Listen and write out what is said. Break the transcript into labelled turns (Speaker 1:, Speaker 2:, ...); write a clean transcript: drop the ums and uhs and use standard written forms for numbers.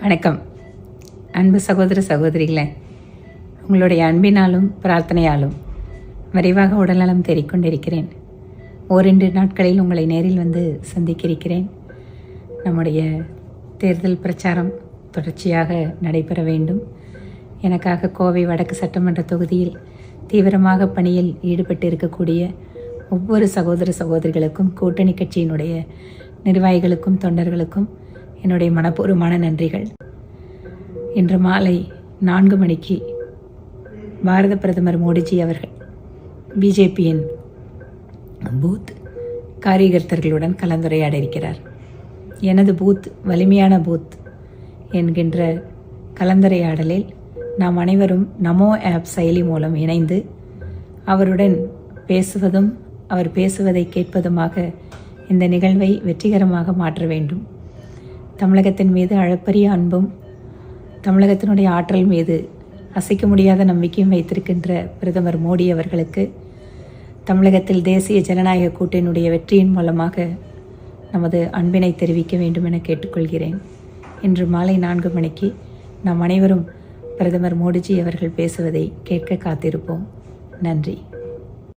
Speaker 1: வணக்கம். அன்பு சகோதர சகோதரிகளே, உங்களுடைய அன்பினாலும் பிரார்த்தனையாலும் விரைவாக உடல்நலம் தேறிக்கொண்டிருக்கிறேன். ஓரிரு நாட்களில் உங்களை நேரில் வந்து சந்திக்கிறேன். நம்முடைய தேர்தல் பிரச்சாரம் தொடர்ச்சியாக நடைபெற வேண்டும். எனக்காக கோவை வடக்கு சட்டமன்ற தொகுதியில் தீவிரமாக பணியில் ஈடுபட்டு இருக்கக்கூடிய ஒவ்வொரு சகோதர சகோதரிகளுக்கும், கூட்டணி கட்சியினுடைய நிர்வாகிகளுக்கும், தொண்டர்களுக்கும் என்னுடைய மனப்பூர்வமான நன்றிகள். இன்று மாலை 4 மணிக்கு பாரத பிரதமர் மோடிஜி அவர்கள் பிஜேபியின் பூத் காரியகர்த்தர்களுடன் கலந்துரையாட இருக்கிறார். எனது பூத் வலிமையான பூத் என்கின்ற கலந்துரையாடலில் நாம் அனைவரும் நமோ ஆப் செயலி மூலம் இணைந்து அவருடன் பேசுவதும் அவர் பேசுவதை கேட்பதுமாக இந்த நிகழ்வை வெற்றிகரமாக மாற்ற வேண்டும். தமிழகத்தின் மீது அளப்பரிய அன்பும் தமிழகத்தினுடைய ஆற்றல் மீது அசைக்க முடியாத நம்பிக்கையும் வைத்திருக்கின்ற பிரதமர் மோடி அவர்களுக்கு தமிழகத்தில் தேசிய ஜனநாயக கூட்டணியினுடைய வெற்றியின் மூலமாக நமது அன்பினை தெரிவிக்க வேண்டும் என கேட்டுக்கொள்கிறேன். இன்று மாலை 4 மணிக்கு நாம் அனைவரும் பிரதமர் மோடிஜி அவர்கள் பேசுவதை கேட்க காத்திருப்போம். நன்றி.